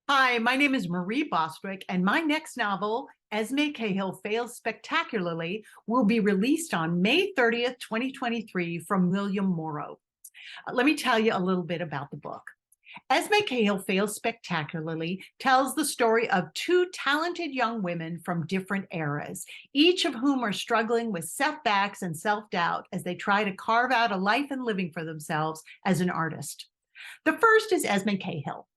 Hi, my name is Marie Bostwick, and my next novel, ESME CAHILL Fails Spectacularly, will be released on May 30th, 2023 from William Monroe. Let me tell you a little bit about the book. ESME CAHILL Fails Spectacularly tells the story of two talented young women from different eras, each of whom are struggling with setbacks and self-doubt as they try to carve out a life and living for themselves as an artist. The first is ESME CAHILL.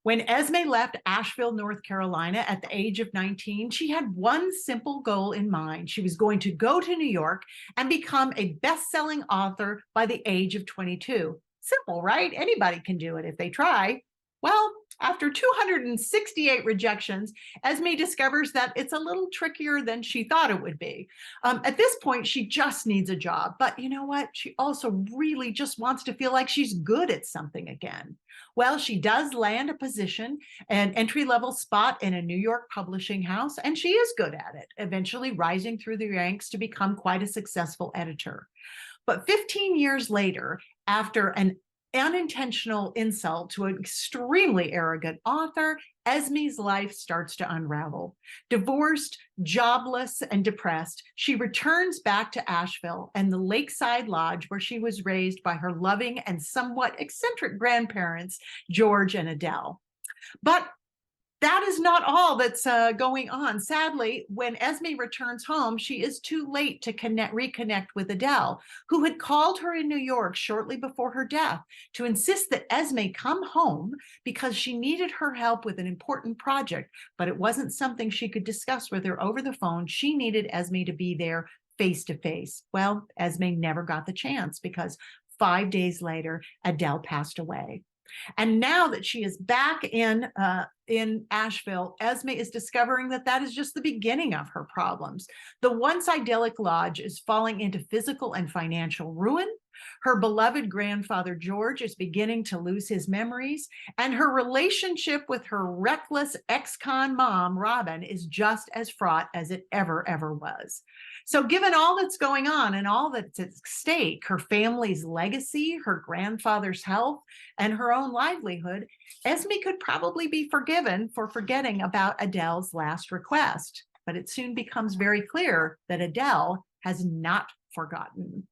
When Esme left Asheville, North Carolina at the age of 19, she had one simple goal in mind. She was going to go to New York and become a best-selling author by the age of 22. Simple, right? Anybody can do it if they try. Well, after 268 rejections, Esme discovers that it's a little trickier than she thought it would be. At this point, she just needs a job. But you know what? She also really just wants to feel like she's good at something again. Well, she does land a position, an entry-level spot in a New York publishing house, and she is good at it, eventually rising through the ranks to become quite a successful editor. But 15 years later, after an unintentional insult to an extremely arrogant author, Esme's life starts to unravel. Divorced, jobless, and depressed, she returns back to Asheville and the Lakeside Lodge where she was raised by her loving and somewhat eccentric grandparents, George and Adele. But that is not all that's going on. Sadly, when Esme returns home, she is too late to reconnect with Adele, who had called her in New York shortly before her death to insist that Esme come home because she needed her help with an important project, but it wasn't something she could discuss with her over the phone. She needed Esme to be there face to face. Well, Esme never got the chance because 5 days later, Adele passed away. And now that she is back in Asheville, Esme is discovering that that is just the beginning of her problems. The once idyllic lodge is falling into physical and financial ruin. Her beloved grandfather, George, is beginning to lose his memories, and her relationship with her reckless ex-con mom, Robin, is just as fraught as it ever was. So given all that's going on and all that's at stake, her family's legacy, her grandfather's health, and her own livelihood, Esme could probably be forgiven for forgetting about Adele's last request. But it soon becomes very clear that Adele has not forgotten.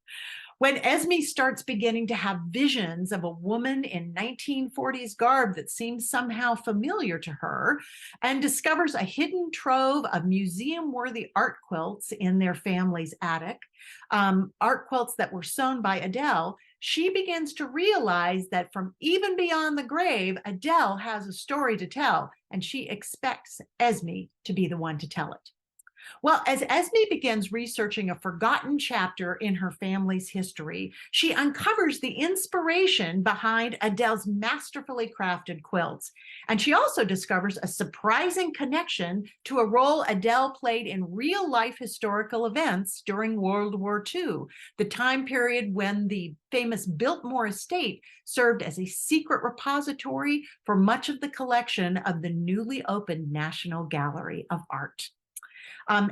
When Esme starts beginning to have visions of a woman in 1940s garb that seems somehow familiar to her and discovers a hidden trove of museum-worthy art quilts in their family's attic, art quilts that were sewn by Adele, she begins to realize that from even beyond the grave, Adele has a story to tell, and she expects Esme to be the one to tell it. Well, as Esme begins researching a forgotten chapter in her family's history, she uncovers the inspiration behind Adele's masterfully crafted quilts. And she also discovers a surprising connection to a role Adele played in real-life historical events during World War II, the time period when the famous Biltmore estate served as a secret repository for much of the collection of the newly opened National Gallery of Art.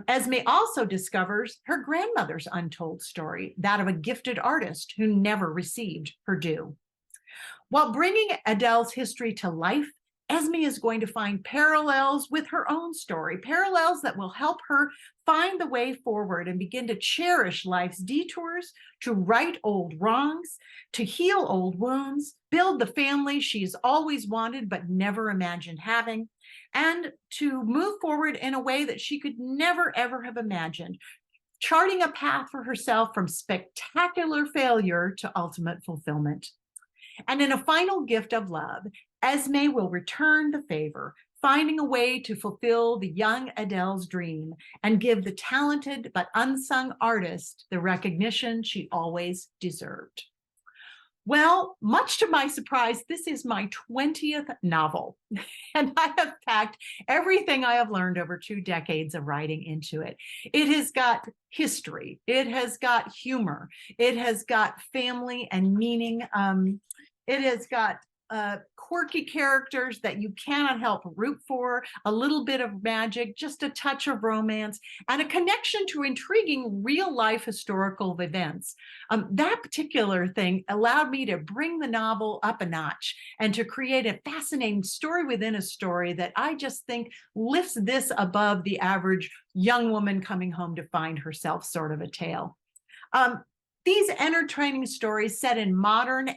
Esme also discovers her grandmother's untold story, that of a gifted artist who never received her due. While bringing Adele's history to life, Esme is going to find parallels with her own story, parallels that will help her find the way forward and begin to cherish life's detours, to right old wrongs, to heal old wounds, build the family she's always wanted but never imagined having, and to move forward in a way that she could never, ever have imagined, charting a path for herself from spectacular failure to ultimate fulfillment. And in a final gift of love, Esme will return the favor, finding a way to fulfill the young Adele's dream and give the talented but unsung artist the recognition she always deserved. Well, much to my surprise, this is my 20th novel, and I have packed everything I have learned over 2 decades of writing into it. It has got history, it has got humor, it has got family and meaning, it has got quirky characters that you cannot help root for, a little bit of magic, just a touch of romance, and a connection to intriguing real-life historical events. That particular thing allowed me to bring the novel up a notch and to create a fascinating story within a story that I just think lifts this above the average young woman coming home to find herself sort of a tale. These entertaining stories set in modern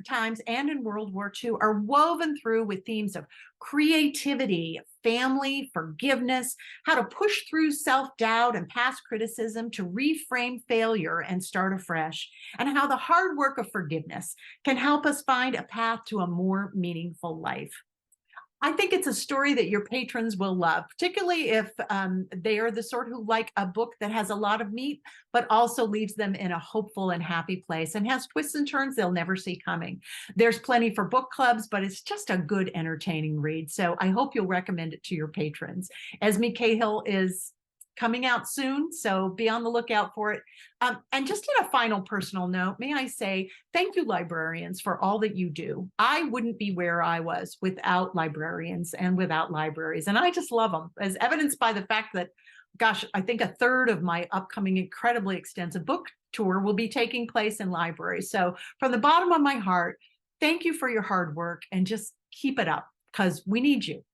times and in World War II are woven through with themes of creativity, family, forgiveness, how to push through self-doubt and past criticism to reframe failure and start afresh, and how the hard work of forgiveness can help us find a path to a more meaningful life. I think it's a story that your patrons will love, particularly if they are the sort who like a book that has a lot of meat, but also leaves them in a hopeful and happy place and has twists and turns they'll never see coming. There's plenty for book clubs, but it's just a good, entertaining read. So I hope you'll recommend it to your patrons. ESME Cahill is coming out soon, so be on the lookout for it. And just in a final personal note, may I say thank you, librarians, for all that you do. I wouldn't be where I was without librarians and without libraries, and I just love them, as evidenced by the fact that, gosh, I think a third of my upcoming incredibly extensive book tour will be taking place in libraries. So from the bottom of my heart, thank you for your hard work, and just keep it up, because we need you.